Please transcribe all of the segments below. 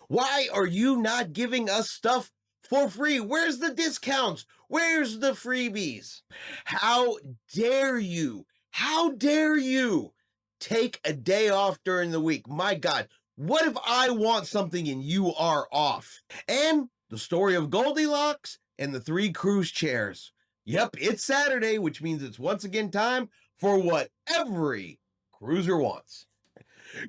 Why are you not giving us stuff for free? Where's the discounts? Where's the freebies? How dare you? How dare you take a day off during the week? My God, what if I want something and you are off? And the story of Goldilocks and the three cruise chairs. Yep, it's Saturday, which means it's once again time for what every cruiser wants.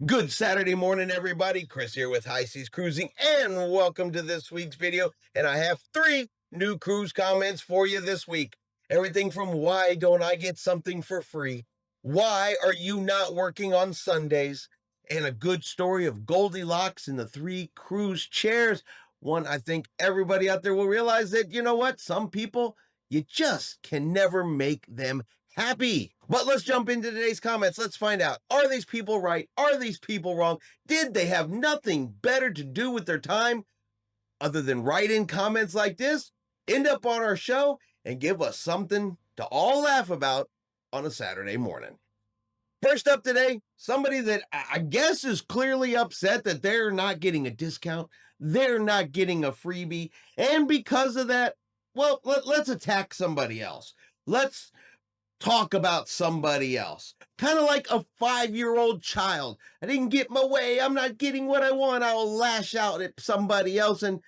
Good Saturday morning, everybody. Chris here with High Seas Cruising, and welcome to this week's video. And I have 3 new cruise comments for you this week. Everything from why don't I get something for free? Why are you not working on Sundays? And a good story of Goldilocks and the 3 cruise chairs. One, I think everybody out there will realize that, you know what? Some people, you just can never make them happy. But let's jump into today's comments. Let's find out, are these people right? Are these people wrong? Did they have nothing better to do with their time other than write in comments like this, end up on our show, and give us something to all laugh about on a Saturday morning? First up today, somebody that I guess is clearly upset that they're not getting a discount, they're not getting a freebie, and because of that, well, let's attack somebody else. Let's talk about somebody else. Kind of like a 5-year-old child. I didn't get my way. I'm not getting what I want. I'll lash out at somebody else. And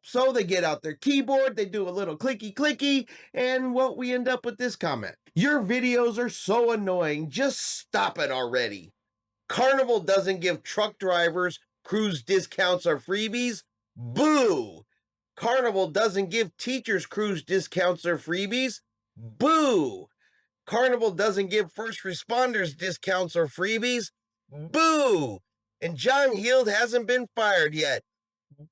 so they get out their keyboard, they do a little clicky clicky, and what we end up with this comment. Your videos are so annoying. Just stop it already. Carnival doesn't give truck drivers cruise discounts or freebies. Boo! Carnival doesn't give teachers cruise discounts or freebies. Boo! Carnival doesn't give first responders discounts or freebies. Boo! And John Heald hasn't been fired yet.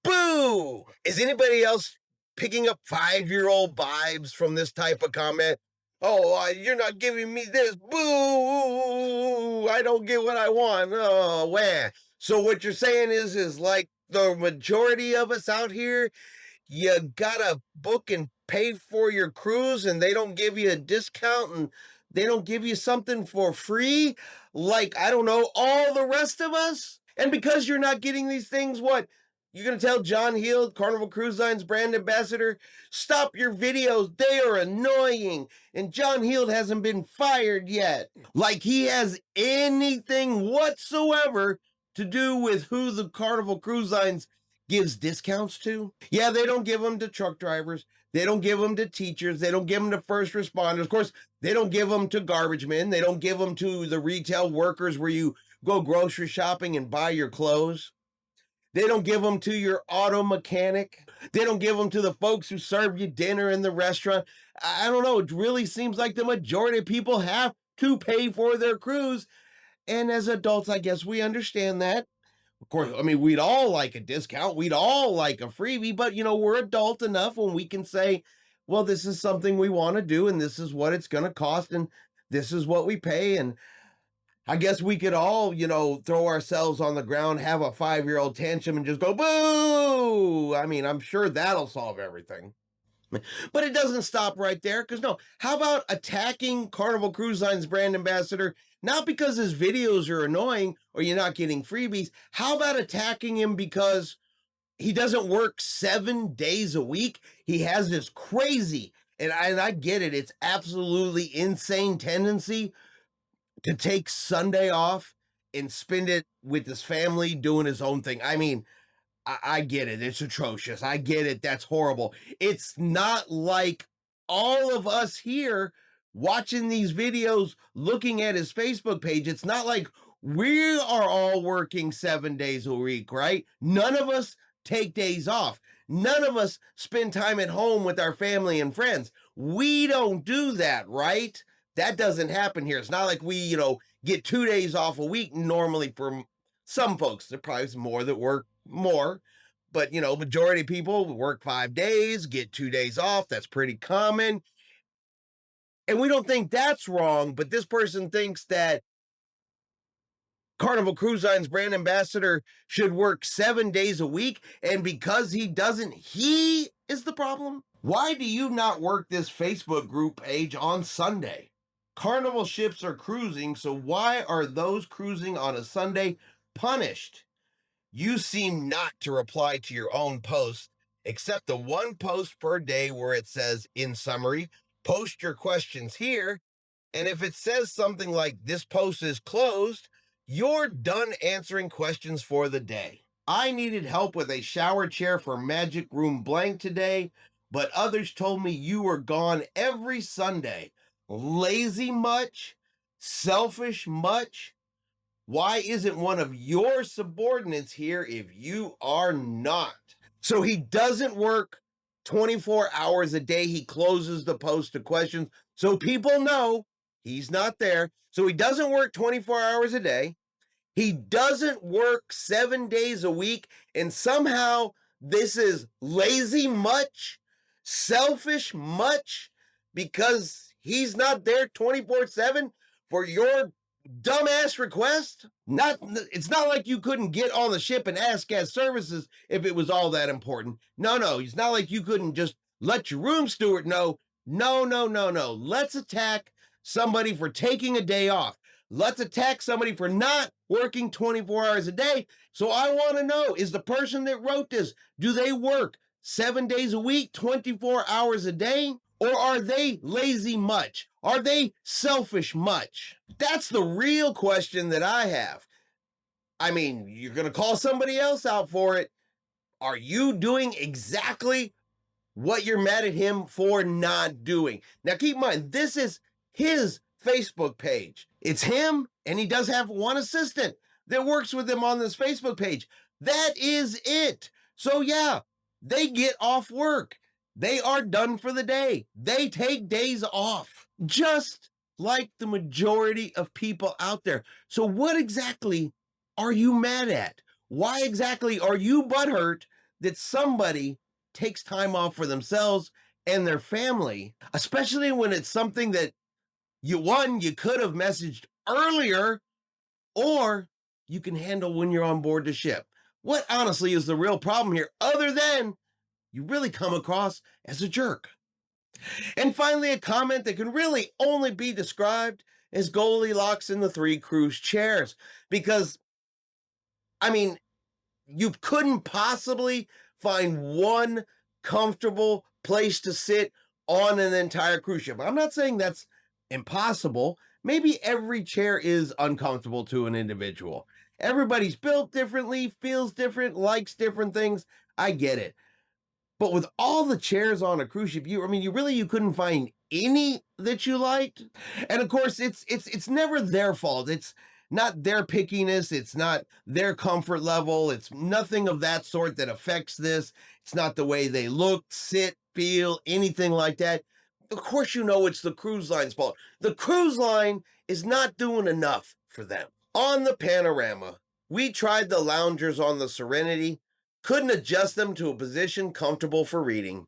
Boo! Is anybody else picking up 5-year-old vibes from this type of comment? Oh, you're not giving me this. Boo! I don't get what I want. Oh, wah. So what you're saying is like the majority of us out here, you gotta book and pay for your cruise and they don't give you a discount and they don't give you something for free like, I don't know, all the rest of us? And because you're not getting these things, what? You're going to tell John Heald, Carnival Cruise Line's brand ambassador, stop your videos, they are annoying, and John Heald hasn't been fired yet. Like he has anything whatsoever to do with who the Carnival Cruise Lines gives discounts to? Yeah, they don't give them to truck drivers. They don't give them to teachers. They don't give them to first responders. Of course, they don't give them to garbage men. They don't give them to the retail workers where you go grocery shopping and buy your clothes. They don't give them to your auto mechanic. They don't give them to the folks who serve you dinner in the restaurant. I don't know. It really seems like the majority of people have to pay for their cruise. And as adults, I guess we understand that. Of course, I mean, we'd all like a discount. We'd all like a freebie, but, you know, we're adult enough when we can say, well, this is something we want to do, and this is what it's going to cost, and this is what we pay. And I guess we could all, you know, throw ourselves on the ground, have a 5-year-old tantrum, and just go, boo! I mean, I'm sure that'll solve everything. But it doesn't stop right there, because no, how about attacking Carnival Cruise Line's brand ambassador, not because his videos are annoying or you're not getting freebies? How about attacking him because he doesn't work 7 days a week? He has this crazy, and I get it, it's absolutely insane tendency to take Sunday off and spend it with his family doing his own thing. I mean, I get it. It's atrocious. I get it. That's horrible. It's not like all of us here watching these videos, looking at his Facebook page. It's not like we are all working 7 days a week, right? None of us take days off. None of us spend time at home with our family and friends. We don't do that, right? That doesn't happen here. It's not like we, you know, get 2 days off a week normally for some folks. There probably is more that work more, but, you know, majority of people work 5 days, get 2 days off. That's pretty common. And we don't think that's wrong, but this person thinks that Carnival Cruise Line's brand ambassador should work 7 days a week, and because he doesn't, he is the problem. Why do you not work this Facebook group page on Sunday? Carnival ships are cruising, so why are those cruising on a Sunday punished? You seem not to reply to your own posts, except the one post per day where it says, in summary, post your questions here. And if it says something like, this post is closed, you're done answering questions for the day. I needed help with a shower chair for Magic Room Blank today, but others told me you were gone every Sunday. Lazy much? Selfish much? Why isn't one of your subordinates here if you are not? So he doesn't work 24 hours a day. He closes the post to questions so people know he's not there. So he doesn't work 24 hours a day. He doesn't work 7 days a week. And somehow this is lazy much, selfish much, because he's not there 24/7 for your dumbass request. It's not like you couldn't get on the ship and ask guest services if it was all that important. No, it's not like you couldn't just let your room steward know. No. Let's attack somebody for taking a day off. Let's attack somebody for not working 24 hours a day. So I want to know, is the person that wrote this, do they work 7 days a week, 24 hours a day? Or are they lazy much? Are they selfish much? That's the real question that I have. I mean, you're going to call somebody else out for it. Are you doing exactly what you're mad at him for not doing? Now, keep in mind, this is his Facebook page. It's him, and he does have one assistant that works with him on this Facebook page. That is it. So yeah, they get off work. They are done for the day. They take days off, just like the majority of people out there. So what exactly are you mad at? Why exactly are you butthurt that somebody takes time off for themselves and their family, especially when it's something that you could have messaged earlier, or you can handle when you're on board the ship? What honestly is the real problem here, other than you really come across as a jerk? And finally, a comment that can really only be described as Goldilocks in the three cruise chairs, because, I mean, you couldn't possibly find one comfortable place to sit on an entire cruise ship. I'm not saying that's impossible. Maybe every chair is uncomfortable to an individual. Everybody's built differently, feels different, likes different things. I get it. But with all the chairs on a cruise ship, you couldn't find any that you liked. And of course, it's never their fault. It's not their pickiness. It's not their comfort level. It's nothing of that sort that affects this. It's not the way they look, sit, feel, anything like that. Of course, it's the cruise line's fault. The cruise line is not doing enough for them. On the Panorama, we tried the loungers on the Serenity, couldn't adjust them to a position comfortable for reading.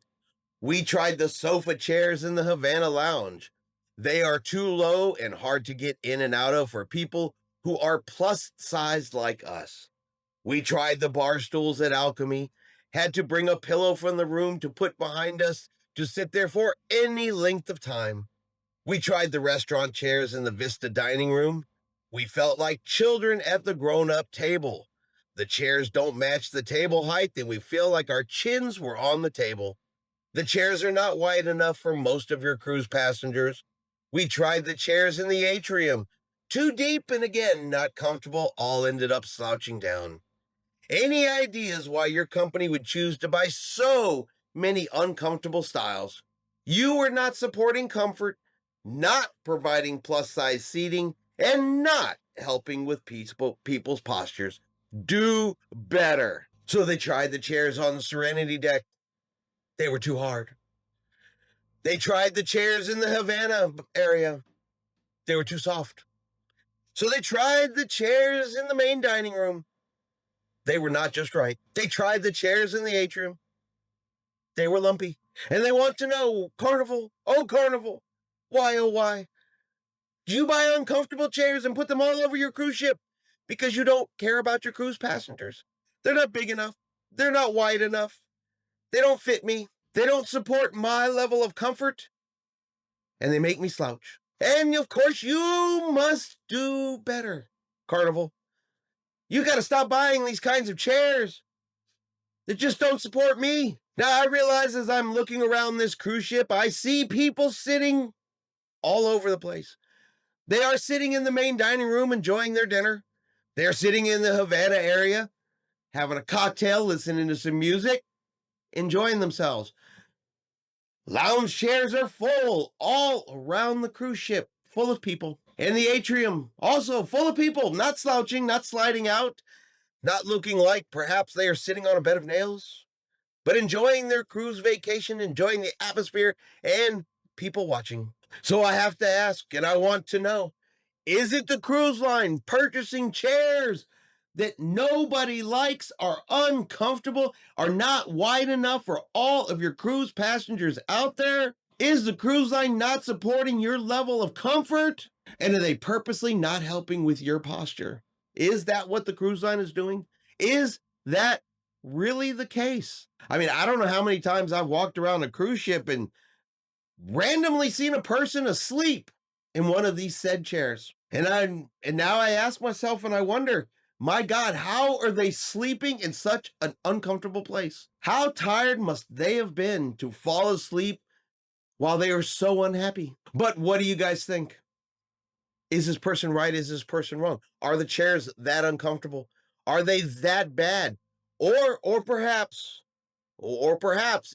We tried the sofa chairs in the Havana Lounge. They are too low and hard to get in and out of for people who are plus-sized like us. We tried the bar stools at Alchemy, had to bring a pillow from the room to put behind us to sit there for any length of time. We tried the restaurant chairs in the Vista dining room. We felt like children at the grown-up table. The chairs don't match the table height, and we feel like our chins were on the table. The chairs are not wide enough for most of your cruise passengers. We tried the chairs in the atrium. Too deep and again, not comfortable, all ended up slouching down. Any ideas why your company would choose to buy so many uncomfortable styles? You were not supporting comfort, not providing plus-size seating, and not helping with people's postures. Do better. So they tried the chairs on the Serenity deck. They were too hard. They tried the chairs in the Havana area. They were too soft. So they tried the chairs in the main dining room. They were not just right. They tried the chairs in the atrium. They were lumpy. And they want to know, Carnival, oh Carnival, why oh why? Do you buy uncomfortable chairs and put them all over your cruise ship because you don't care about your cruise passengers? They're not big enough. They're not wide enough. They don't fit me. They don't support my level of comfort. And they make me slouch. And of course, you must do better, Carnival. You got to stop buying these kinds of chairs that just don't support me. Now, I realize as I'm looking around this cruise ship, I see people sitting all over the place. They are sitting in the main dining room enjoying their dinner. They're sitting in the Havana area, having a cocktail, listening to some music, enjoying themselves. Lounge chairs are full all around the cruise ship, full of people. And the atrium, also full of people, not slouching, not sliding out, not looking like perhaps they are sitting on a bed of nails, but enjoying their cruise vacation, enjoying the atmosphere, and people watching. So I have to ask, and I want to know, is it the cruise line purchasing chairs that nobody likes, are uncomfortable, are not wide enough for all of your cruise passengers out there? Is the cruise line not supporting your level of comfort? And are they purposely not helping with your posture? Is that what the cruise line is doing? Is that really the case? I mean, I don't know how many times I've walked around a cruise ship and randomly seen a person asleep in one of these said chairs. And now I ask myself and I wonder, my God, how are they sleeping in such an uncomfortable place? How tired must they have been to fall asleep while they are so unhappy? But what do you guys think? Is this person right? Is this person wrong? Are the chairs that uncomfortable? Are they that bad? Or perhaps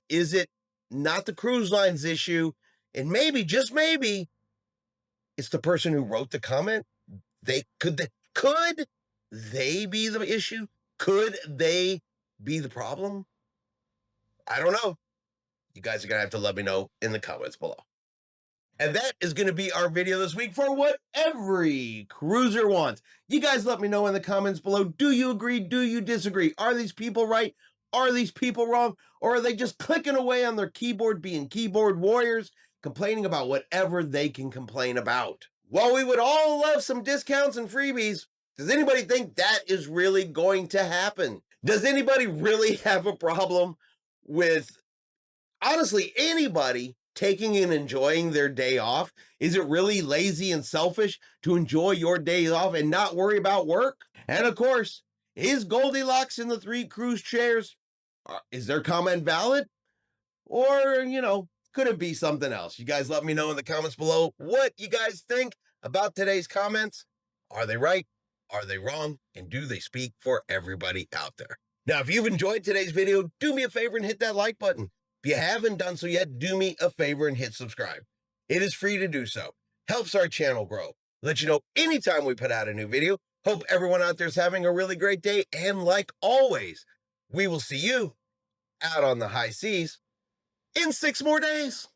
is it not the cruise line's issue, and maybe, just maybe, it's the person who wrote the comment? Could they be the issue? Could they be the problem? I don't know. You guys are gonna have to let me know in the comments below. And that is going to be our video this week for what every cruiser wants. You guys let me know in the comments below. Do you agree? Do you disagree? Are these people right? Are these people wrong? Or are they just clicking away on their keyboard, being keyboard warriors, complaining about whatever they can complain about? While we would all love some discounts and freebies, does anybody think that is really going to happen? Does anybody really have a problem with, honestly, anybody taking and enjoying their day off? Is it really lazy and selfish to enjoy your day off and not worry about work? And of course, is Goldilocks in the 3 cruise chairs? Is their comment valid? Or, could it be something else? You guys let me know in the comments below what you guys think about today's comments. Are they right? Are they wrong? And do they speak for everybody out there? Now, if you've enjoyed today's video, do me a favor and hit that like button. If you haven't done so yet, do me a favor and hit subscribe. It is free to do so. Helps our channel grow. Let you know anytime we put out a new video. Hope everyone out there is having a really great day. And like always, we will see you out on the high seas in 6 more days.